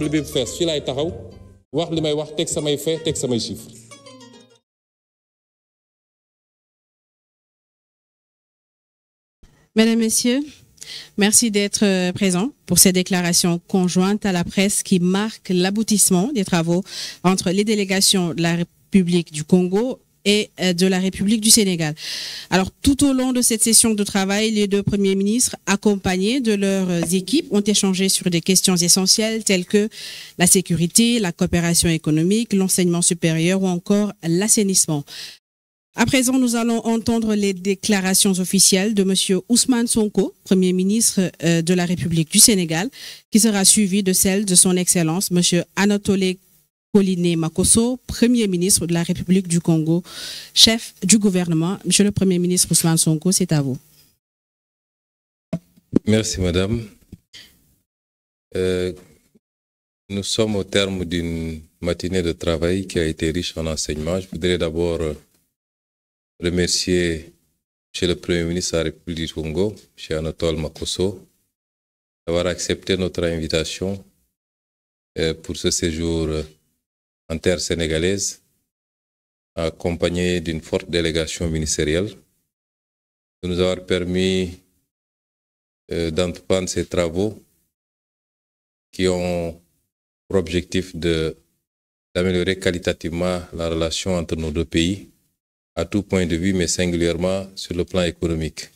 bi fees fii laay taxaw wax li may wax teg samay fait teg samay chiffres. Mesdames, Messieurs, merci d'être présents pour ces déclarations conjointes à la presse qui marquent l'aboutissement des travaux entre les délégations de la République du Congo et de la République du Sénégal. Alors, tout au long de cette session de travail, les deux premiers ministres, accompagnés de leurs équipes, ont échangé sur des questions essentielles telles que la sécurité, la coopération économique, l'enseignement supérieur ou encore l'assainissement. À présent, nous allons entendre les déclarations officielles de M. Ousmane Sonko, Premier ministre de la République du Sénégal, qui sera suivi de celle de son Excellence, M. Anatole Koliné Makosso, Premier ministre de la République du Congo, chef du gouvernement. Monsieur le Premier ministre Ousmane Sonko, c'est à vous. Merci, Madame. Nous sommes au terme d'une matinée de travail qui a été riche en enseignements. Je voudrais d'abord remercier M. le Premier ministre de la République du Congo, M. Anatole Makosso, d'avoir accepté notre invitation pour ce séjour en terre sénégalaise, accompagné d'une forte délégation ministérielle, de nous avoir permis d'entreprendre ces travaux qui ont pour objectif d'améliorer qualitativement la relation entre nos deux pays, à tout point de vue, mais singulièrement sur le plan économique.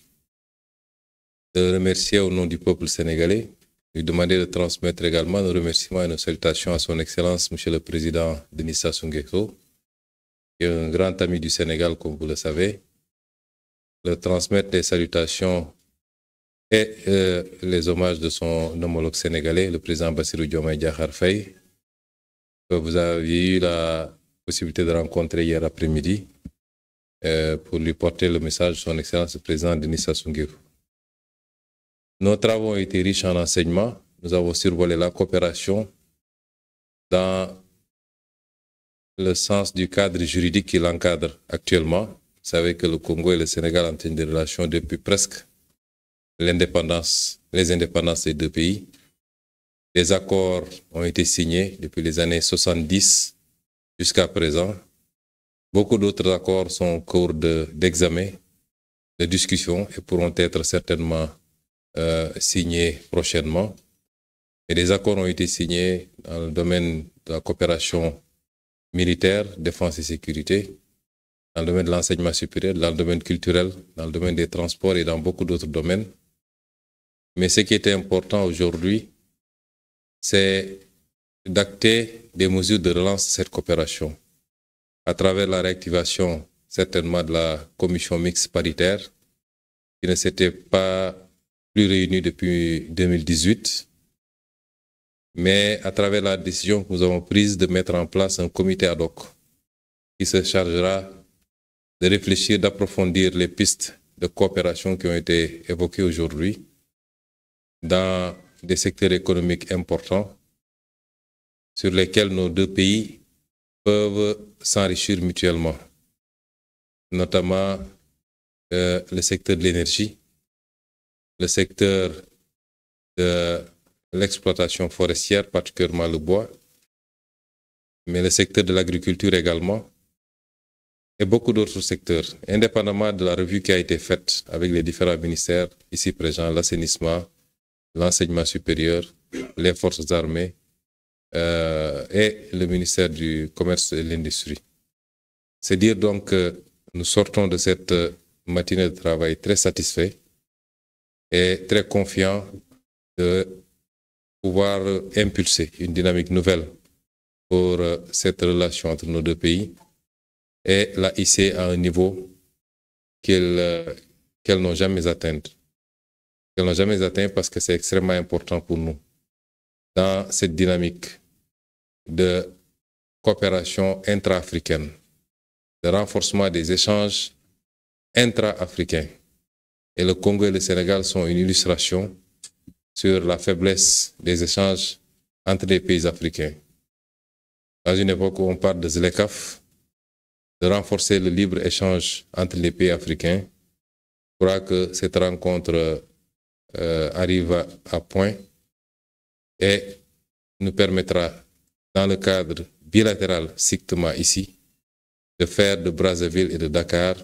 De remercier au nom du peuple sénégalais, lui demander de transmettre également nos remerciements et nos salutations à son Excellence, M. le Président Denis Sassou Nguesso, qui est un grand ami du Sénégal, comme vous le savez. De transmettre les salutations et les hommages de son homologue sénégalais, le président Bassirou Diomaye Diakhar Faye, que vous avez eu la possibilité de rencontrer hier après-midi, pour lui porter le message de son Excellence le président Denis Sassou Nguesso. Nos travaux ont été riches en enseignements. Nous avons survolé la coopération dans le sens du cadre juridique qui l'encadre actuellement. Vous savez que le Congo et le Sénégal entretiennent des relations depuis presque les indépendances des deux pays. Les accords ont été signés depuis les années 70 jusqu'à présent. Beaucoup d'autres accords sont en cours d'examen, de discussion et pourront être certainement signés prochainement. Et des accords ont été signés dans le domaine de la coopération militaire, défense et sécurité, dans le domaine de l'enseignement supérieur, dans le domaine culturel, dans le domaine des transports et dans beaucoup d'autres domaines. Mais ce qui était important aujourd'hui, c'est d'acter des mesures de relance de cette coopération à travers la réactivation certainement de la commission mixte paritaire qui ne s'était pas plus réunie depuis 2018, mais à travers la décision que nous avons prise de mettre en place un comité ad hoc qui se chargera de réfléchir, d'approfondir les pistes de coopération qui ont été évoquées aujourd'hui dans des secteurs économiques importants sur lesquels nos deux pays peuvent s'enrichir mutuellement, notamment le secteur de l'énergie, le secteur de l'exploitation forestière, particulièrement le bois, mais le secteur de l'agriculture également, et beaucoup d'autres secteurs, indépendamment de la revue qui a été faite avec les différents ministères ici présents, l'assainissement, l'enseignement supérieur, les forces armées et le ministère du Commerce et de l'Industrie. C'est dire donc que nous sortons de cette matinée de travail très satisfaits et très confiants de pouvoir impulser une dynamique nouvelle pour cette relation entre nos deux pays et la hisser à un niveau qu'elles n'ont jamais atteint. Qu'elles n'ont jamais atteint parce que c'est extrêmement important pour nous dans cette dynamique de coopération intra-africaine, de renforcement des échanges intra-africains. Et le Congo et le Sénégal sont une illustration sur la faiblesse des échanges entre les pays africains. Dans une époque où on parle de ZLECAf, de renforcer le libre-échange entre les pays africains, je crois que cette rencontre arrive à point et nous permettra, dans le cadre bilatéral strictement ici, de faire de Brazzaville et de Dakar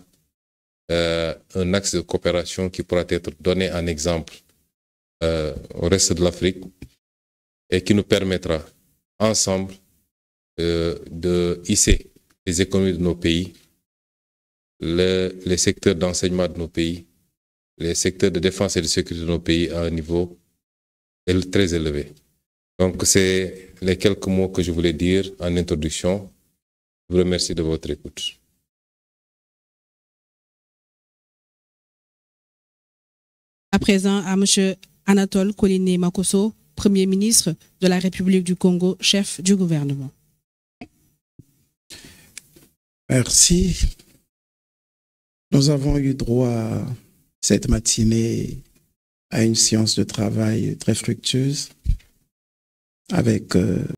un axe de coopération qui pourra être donné en exemple au reste de l'Afrique et qui nous permettra ensemble de hisser les économies de nos pays, les secteurs d'enseignement de nos pays, les secteurs de défense et de sécurité de nos pays à un niveau très élevé. Donc, c'est les quelques mots que je voulais dire en introduction. Je vous remercie de votre écoute. À présent, à M. Anatole Koliné Makosso, Premier ministre de la République du Congo, chef du gouvernement. Merci. Nous avons eu droit cette matinée à une séance de travail très fructueuse avec